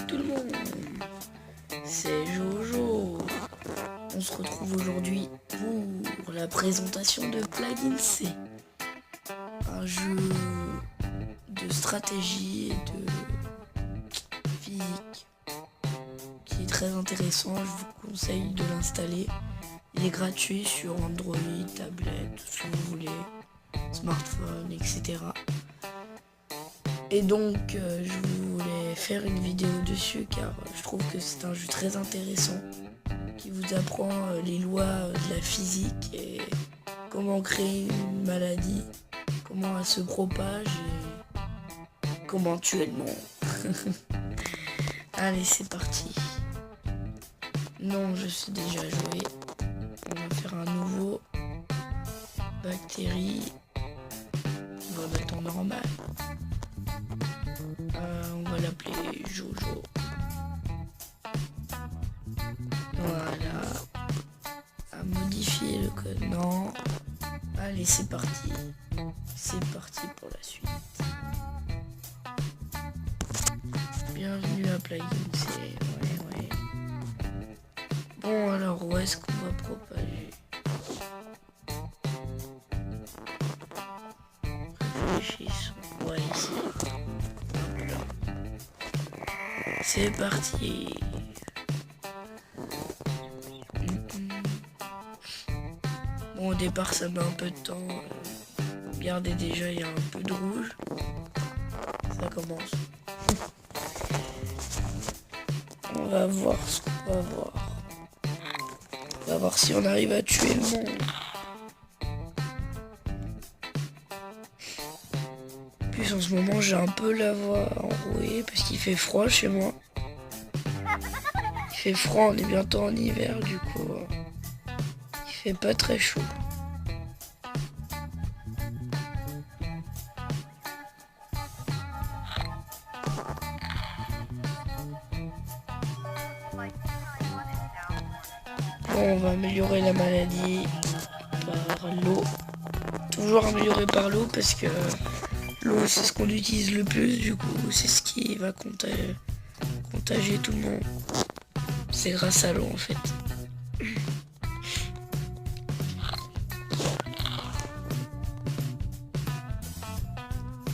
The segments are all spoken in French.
tout le monde, c'est Jojo. On se retrouve aujourd'hui pour la présentation de Plugin C, un jeu de stratégie et de physique qui est très intéressant. Je vous conseille de l'installer. Il est gratuit sur Android, tablette, si vous voulez, smartphone, etc. Et donc je voulais faire une vidéo dessus car je trouve que c'est un jeu très intéressant qui vous apprend les lois de la physique et comment créer une maladie, comment elle se propage et comment tuer le monde. Allez, c'est parti. Non, je sais déjà jouer. On va faire un nouveau bactérie. On va mettre en normal. On va l'appeler Jojo. Voilà. À modifier le code. Non. Allez, c'est parti. C'est parti pour la suite. Bienvenue à Plugin C. Ouais. Bon, alors, où est-ce qu'on va propager? Réfléchissons. Ouais, ici. C'est parti. Bon, au départ, ça met un peu de temps. Regardez, déjà, il y a un peu de rouge. Ça commence. On va voir ce qu'on va voir. On va voir si on arrive à tuer le monde. En plus, en ce moment, j'ai un peu la voix enrouée parce qu'il fait froid chez moi. Il fait froid, on est bientôt en hiver, du coup, il fait pas très chaud. Bon, on va améliorer la maladie par l'eau. Toujours améliorer par l'eau parce que l'eau, c'est ce qu'on utilise le plus, du coup, c'est ce qui va contagier tout le monde. C'est grâce à l'eau, en fait.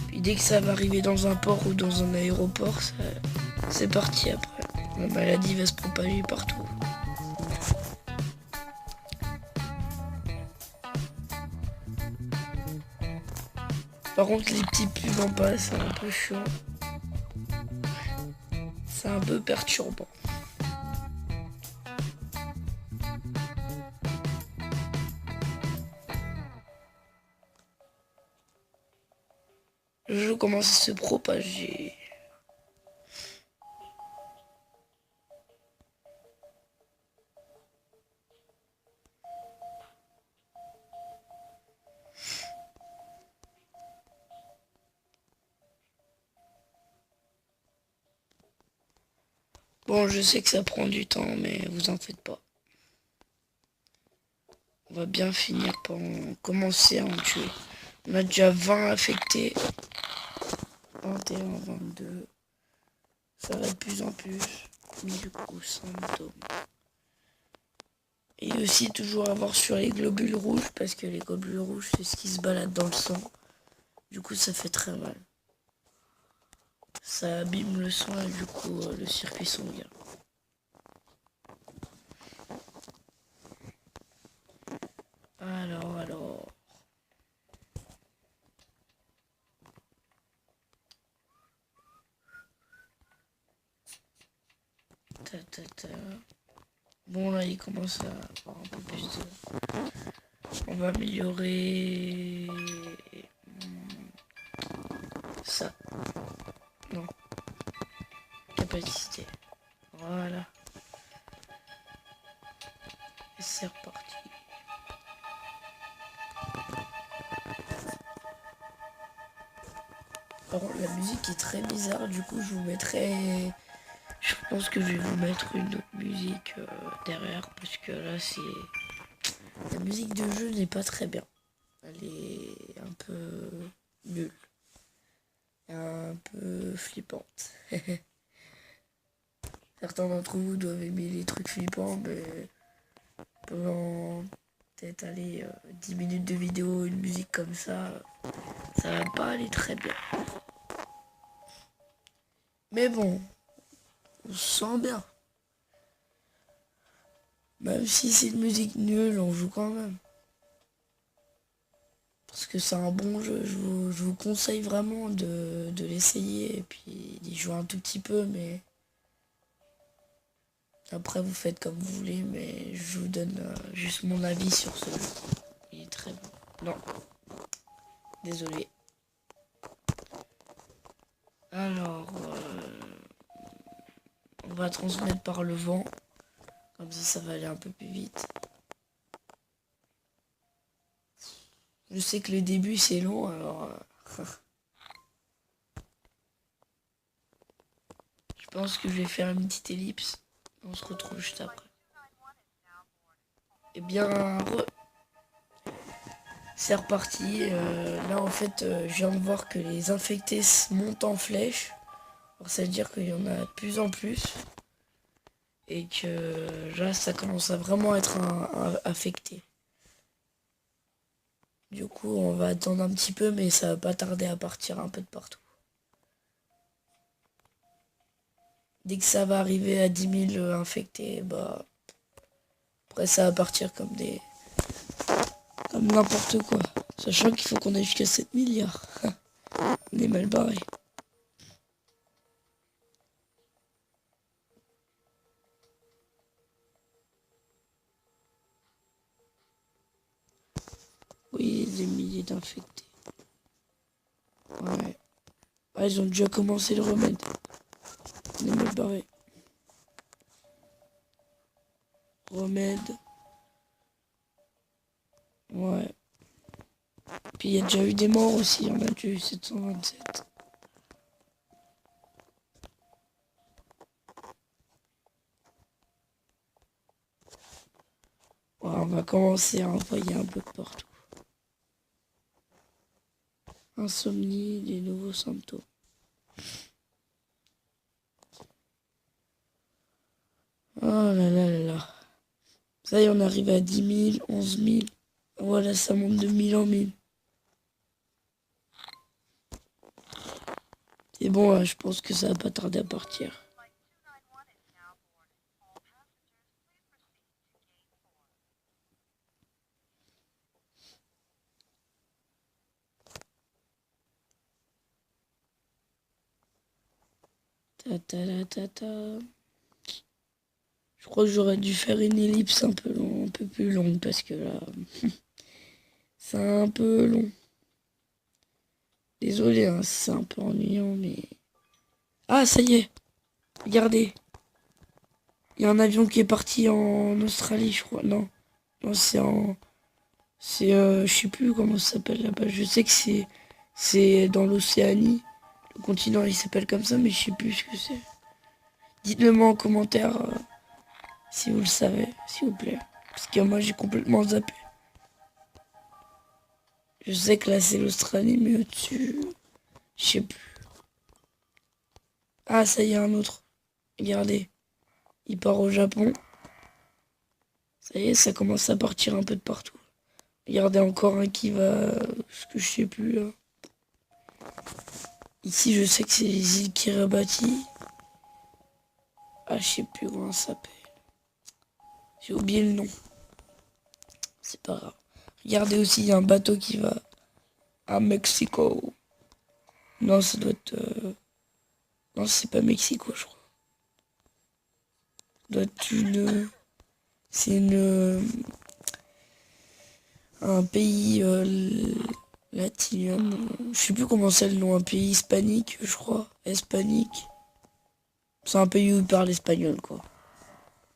Puis dès que ça va arriver dans un port ou dans un aéroport, c'est parti après. La maladie va se propager partout. Par contre, les petits pubs en bas, c'est un peu chiant. C'est un peu perturbant. Le jeu commence à se propager. Bon, je sais que ça prend du temps, mais vous en faites pas. On va bien finir par commencer à en tuer. On a déjà 20 affectés. 21, 22. Ça va de plus en plus. Mais du coup, symptômes. Et aussi toujours avoir sur les globules rouges, parce que les globules rouges, c'est ce qui se balade dans le sang. Du coup, ça fait très mal. Ça abîme le sang et du coup, le circuit sanguin. Alors. Bon, là, il commence à avoir un peu plus de... On va améliorer... ça. Non. Capacité. Voilà. Et c'est reparti. Alors, la musique est très bizarre, du coup, je vous mettrai... Je pense que je vais vous mettre une autre musique derrière, parce que là, c'est... La musique de jeu n'est pas très bien. Elle est un peu nulle. Un peu flippante. Certains d'entre vous doivent aimer les trucs flippants, mais pendant peut-être aller 10 minutes de vidéo, une musique comme ça va pas aller très bien. Mais bon, on se sent bien. Même si c'est une musique nulle, on joue quand même. Parce que c'est un bon jeu, je vous conseille vraiment de l'essayer et puis d'y jouer un tout petit peu, mais après vous faites comme vous voulez, mais je vous donne juste mon avis sur ce jeu. Il est très bon. Non, désolé. Alors, on va transmettre par le vent, comme ça va aller un peu plus vite. Je sais que le début c'est long, alors je pense que je vais faire une petite ellipse. On se retrouve juste après. Eh bien, c'est reparti. Là, en fait, je viens de voir que les infectés montent en flèche. Alors, ça veut dire qu'il y en a de plus en plus. Et que là, ça commence à vraiment être affecté. Du coup, on va attendre un petit peu, mais ça va pas tarder à partir un peu de partout. Dès que ça va arriver à 10 000 infectés, bah... Après, ça va partir comme n'importe quoi. Sachant qu'il faut qu'on aille jusqu'à 7 milliards. On est mal barré. Oui, des milliers d'infectés. Ouais. Ah, ils ont déjà commencé le remède. On est mal barré. Remède. Ouais. Puis il y a déjà eu des morts aussi. On a déjà eu 727. Ouais, on va commencer à envoyer un peu de partout. Insomnie, des nouveaux symptômes. Oh là là là là. Ça y est, on arrive à 10 000, 11 000. Voilà, ça monte de 1000 en 1000. C'est bon, je pense que ça va pas tarder à partir. Ta ta ta ta ta. Je crois que j'aurais dû faire une ellipse un peu plus longue parce que là, c'est un peu long. Désolé, hein, c'est un peu ennuyant, mais... Ah, ça y est. Regardez. Il y a un avion qui est parti en Australie, je crois. Non, non, je sais plus comment ça s'appelle là-bas. Je sais que c'est dans l'Océanie. Le continent, il s'appelle comme ça, mais je sais plus ce que c'est. Dites-le moi en commentaire si vous le savez, s'il vous plaît. Parce que moi, j'ai complètement zappé. Je sais que là, c'est l'Australie, mais au-dessus, je sais plus. Ah, ça y est, un autre. Regardez. Il part au Japon. Ça y est, ça commence à partir un peu de partout. Regardez, encore un qui va... Ce que je sais plus, là. Ici, je sais que c'est les îles Kiribati. Ah, je sais plus comment ça s'appelle. J'ai oublié le nom. C'est pas grave. Regardez aussi, il y a un bateau qui va à Mexico. Non, ça doit être... Non, c'est pas Mexico, je crois. Ça doit être une... C'est un pays latin. Je sais plus comment c'est le nom. Un pays hispanique, je crois. Hispanique. C'est un pays où ils parlent espagnol, quoi.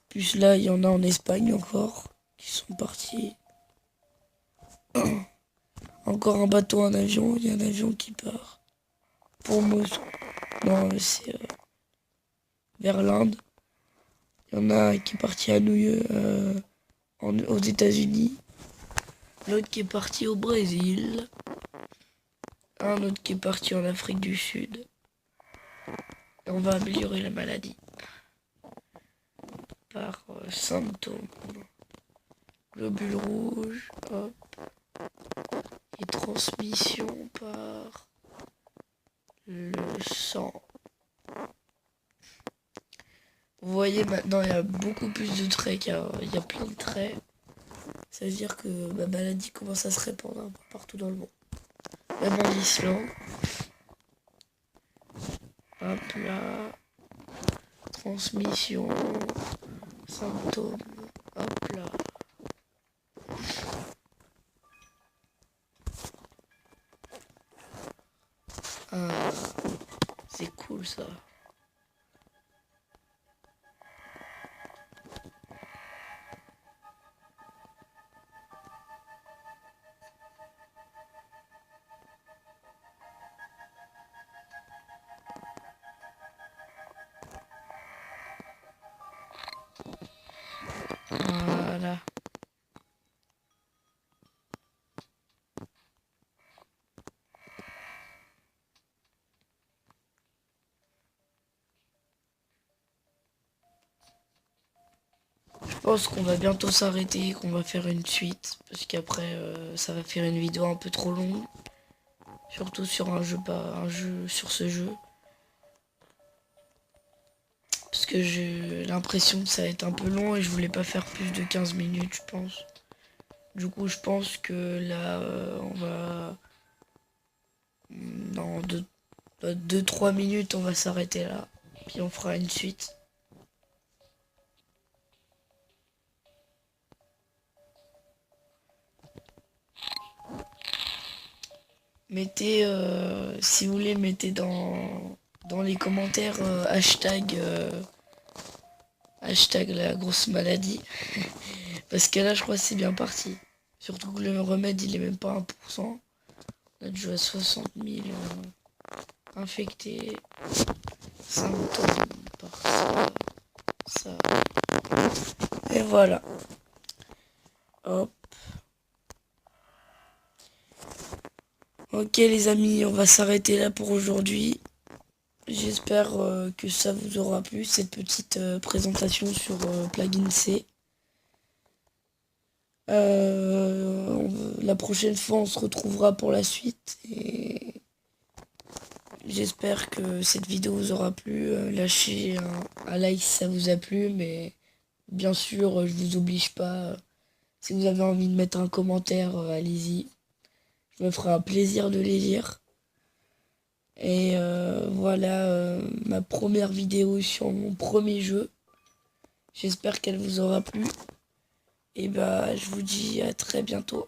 Plus là, il y en a en Espagne encore. Qui sont partis. Encore un bateau, un avion. Il y a un avion qui part. Pour Moscou. Non, c'est vers l'Inde. Il y en a qui est parti à New York, aux États-Unis. L'autre qui est parti au Brésil. Un autre qui est parti en Afrique du Sud. Et on va améliorer la maladie. symptômes. Globule rouge, hop. Et transmission par le sang. Vous voyez maintenant il y a beaucoup plus de traits car il y a plein de traits. Ça veut dire que ma maladie commence à se répandre un peu partout dans le monde. Même en Islande. Hop là. Transmission. Symptômes. Hop là. Ah, c'est cool ça. Voilà. Je pense qu'on va bientôt s'arrêter, qu'on va faire une suite, parce qu'après ça va faire une vidéo un peu trop longue, surtout sur un jeu sur ce jeu, parce que j'ai l'impression que ça va être un peu long et je voulais pas faire plus de 15 minutes, je pense. Du coup, je pense que là, on va dans 2-3 minutes, on va s'arrêter là, puis on fera une suite. Mettez, si vous voulez, mettez dans les commentaires hashtag la grosse maladie. Parce que là, je crois que c'est bien parti. Surtout que le remède, il est même pas 1%. On a déjà à 60 000 infectés. Symptômes par ça. Et voilà. Hop. Ok les amis, on va s'arrêter là pour aujourd'hui. J'espère que ça vous aura plu, cette petite présentation sur Plugin C. La prochaine fois, on se retrouvera pour la suite. Et j'espère que cette vidéo vous aura plu. Lâchez un like si ça vous a plu, mais bien sûr, je vous oblige pas. Si vous avez envie de mettre un commentaire, allez-y. Je me ferai un plaisir de les lire. Et voilà ma première vidéo sur mon premier jeu. J'espère qu'elle vous aura plu. Et bah je vous dis à très bientôt.